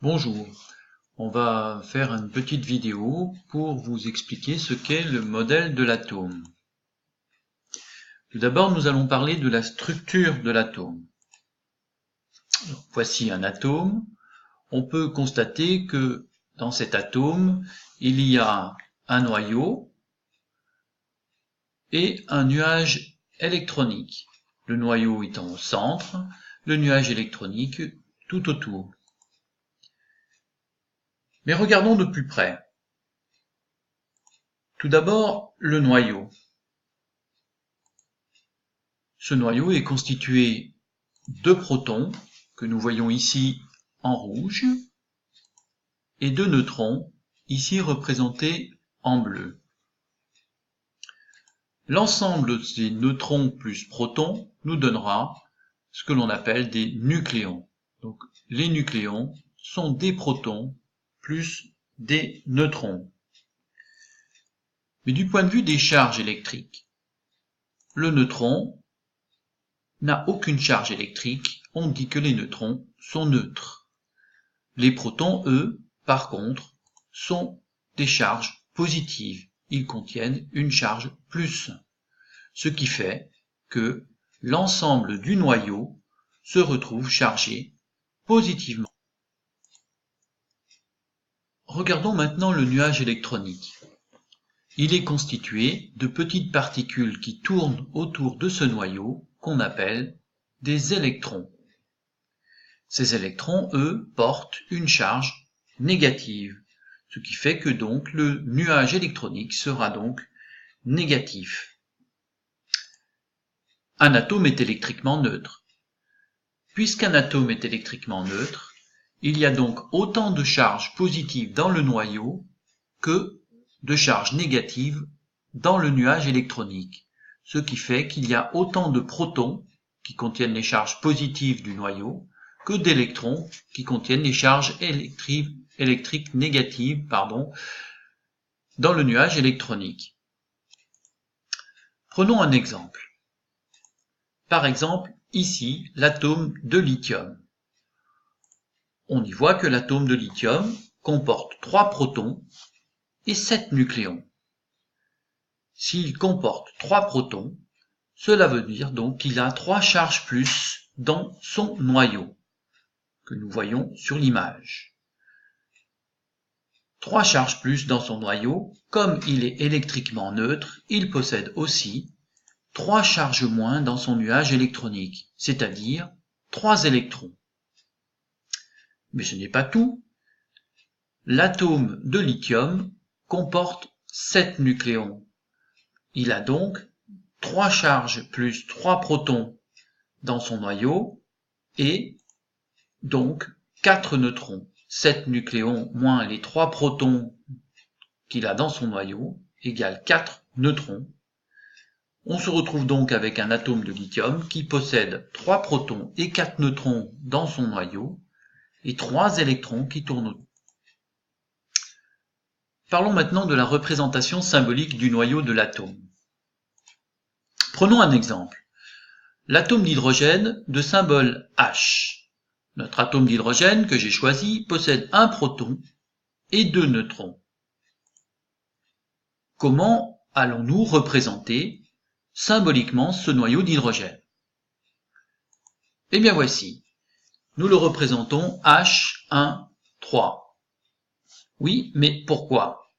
Bonjour, on va faire une petite vidéo pour vous expliquer ce qu'est le modèle de l'atome. Tout d'abord, nous allons parler de la structure de l'atome. Voici un atome. On peut constater que dans cet atome, il y a un noyau et un nuage électronique. Le noyau étant au centre, le nuage électronique tout autour. Mais regardons de plus près. Tout d'abord, le noyau. Ce noyau est constitué de protons, que nous voyons ici en rouge, et de neutrons, ici représentés en bleu. L'ensemble de ces neutrons plus protons nous donnera ce que l'on appelle des nucléons. Donc les nucléons sont des protons plus des neutrons. Mais du point de vue des charges électriques, le neutron n'a aucune charge électrique, on dit que les neutrons sont neutres. Les protons, eux, par contre, sont des charges positives. Ils contiennent une charge plus, ce qui fait que l'ensemble du noyau se retrouve chargé positivement. Regardons maintenant le nuage électronique. Il est constitué de petites particules qui tournent autour de ce noyau qu'on appelle des électrons. Ces électrons, eux, portent une charge négative, ce qui fait que donc le nuage électronique sera donc négatif. Un atome est électriquement neutre. Puisqu'un atome est électriquement neutre, il y a donc autant de charges positives dans le noyau que de charges négatives dans le nuage électronique, ce qui fait qu'il y a autant de protons qui contiennent les charges positives du noyau que d'électrons qui contiennent les charges électriques négatives dans le nuage électronique. Prenons un exemple. Par exemple, ici, l'atome de lithium. On y voit que l'atome de lithium comporte 3 protons et 7 nucléons. S'il comporte 3 protons, cela veut dire donc qu'il a 3 charges plus dans son noyau, que nous voyons sur l'image. 3 charges plus dans son noyau, comme il est électriquement neutre, il possède aussi 3 charges moins dans son nuage électronique, c'est-à-dire 3 électrons. Mais ce n'est pas tout. L'atome de lithium comporte 7 nucléons. Il a donc 3 charges plus 3 protons dans son noyau et donc 4 neutrons. 7 nucléons moins les 3 protons qu'il a dans son noyau égale 4 neutrons. On se retrouve donc avec un atome de lithium qui possède 3 protons et 4 neutrons dans son noyau et 3 électrons qui tournent autour. Parlons maintenant de la représentation symbolique du noyau de l'atome. Prenons un exemple. L'atome d'hydrogène de symbole H. Notre atome d'hydrogène que j'ai choisi possède un proton et 2 neutrons. Comment allons-nous représenter symboliquement ce noyau d'hydrogène? Eh bien voici, nous le représentons H1, 3. Oui, mais pourquoi?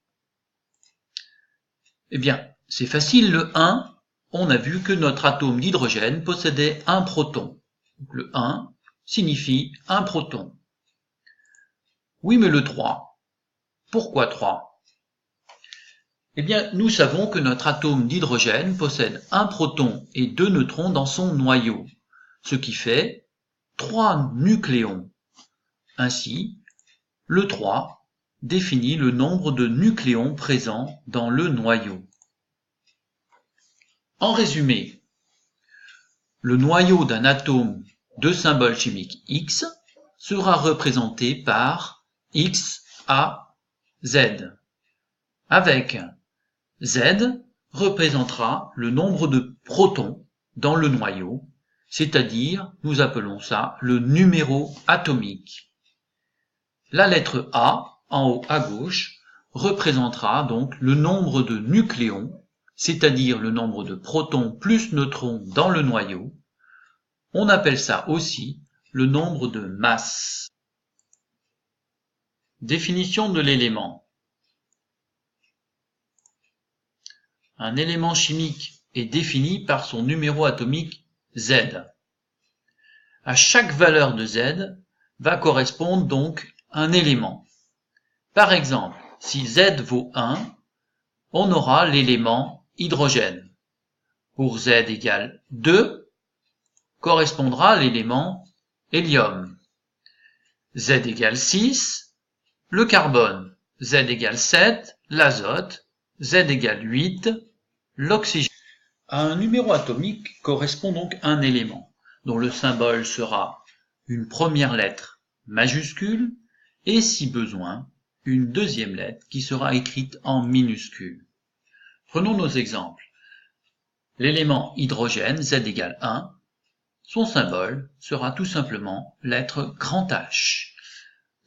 Eh bien, c'est facile, le 1, on a vu que notre atome d'hydrogène possédait un proton. Donc le 1 signifie un proton. Oui, mais le 3, pourquoi 3? Eh bien, nous savons que notre atome d'hydrogène possède un proton et 2 neutrons dans son noyau, ce qui fait 3 nucléons. Ainsi, le 3 définit le nombre de nucléons présents dans le noyau. En résumé, le noyau d'un atome de symbole chimique X sera représenté par X, A, Z, avec Z représentera le nombre de protons dans le noyau, c'est-à-dire, nous appelons ça le numéro atomique. La lettre A, en haut à gauche, représentera donc le nombre de nucléons, c'est-à-dire le nombre de protons plus neutrons dans le noyau. On appelle ça aussi le nombre de masses. Définition de l'élément. Un élément chimique est défini par son numéro atomique Z. À chaque valeur de Z va correspondre donc un élément. Par exemple, si Z vaut 1, on aura l'élément hydrogène. Pour Z égale 2, correspondra l'élément hélium. Z égale 6, le carbone. Z égale 7, l'azote. Z égale 8, l'oxygène. À un numéro atomique correspond donc un élément, dont le symbole sera une première lettre majuscule et, si besoin, une deuxième lettre qui sera écrite en minuscule. Prenons nos exemples. L'élément hydrogène, Z égale 1, son symbole sera tout simplement lettre grand H.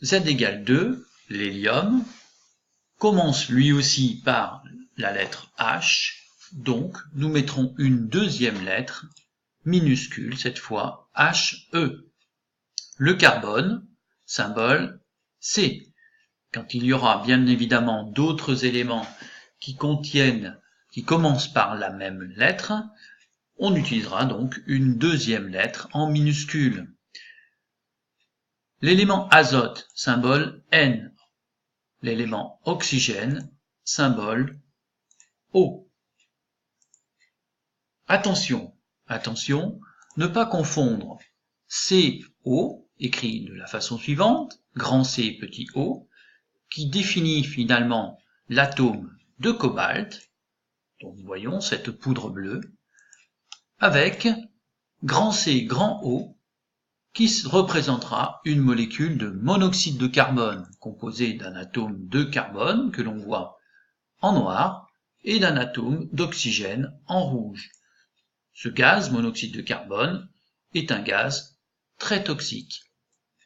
Z égale 2, l'hélium, commence lui aussi par la lettre H, donc nous mettrons une deuxième lettre minuscule, cette fois HE. Le carbone, symbole C. Quand il y aura bien évidemment d'autres éléments qui commencent par la même lettre, on utilisera donc une deuxième lettre en minuscule. L'élément azote, symbole N. L'élément oxygène, symbole O. Attention, ne pas confondre CO, écrit de la façon suivante, grand C, petit o, qui définit finalement l'atome de cobalt, donc nous voyons cette poudre bleue, avec grand C, grand O, qui représentera une molécule de monoxyde de carbone composée d'un atome de carbone que l'on voit en noir et d'un atome d'oxygène en rouge. Ce gaz, monoxyde de carbone, est un gaz très toxique.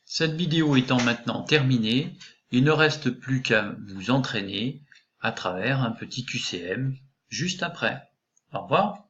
Cette vidéo étant maintenant terminée, il ne reste plus qu'à vous entraîner à travers un petit QCM juste après. Au revoir.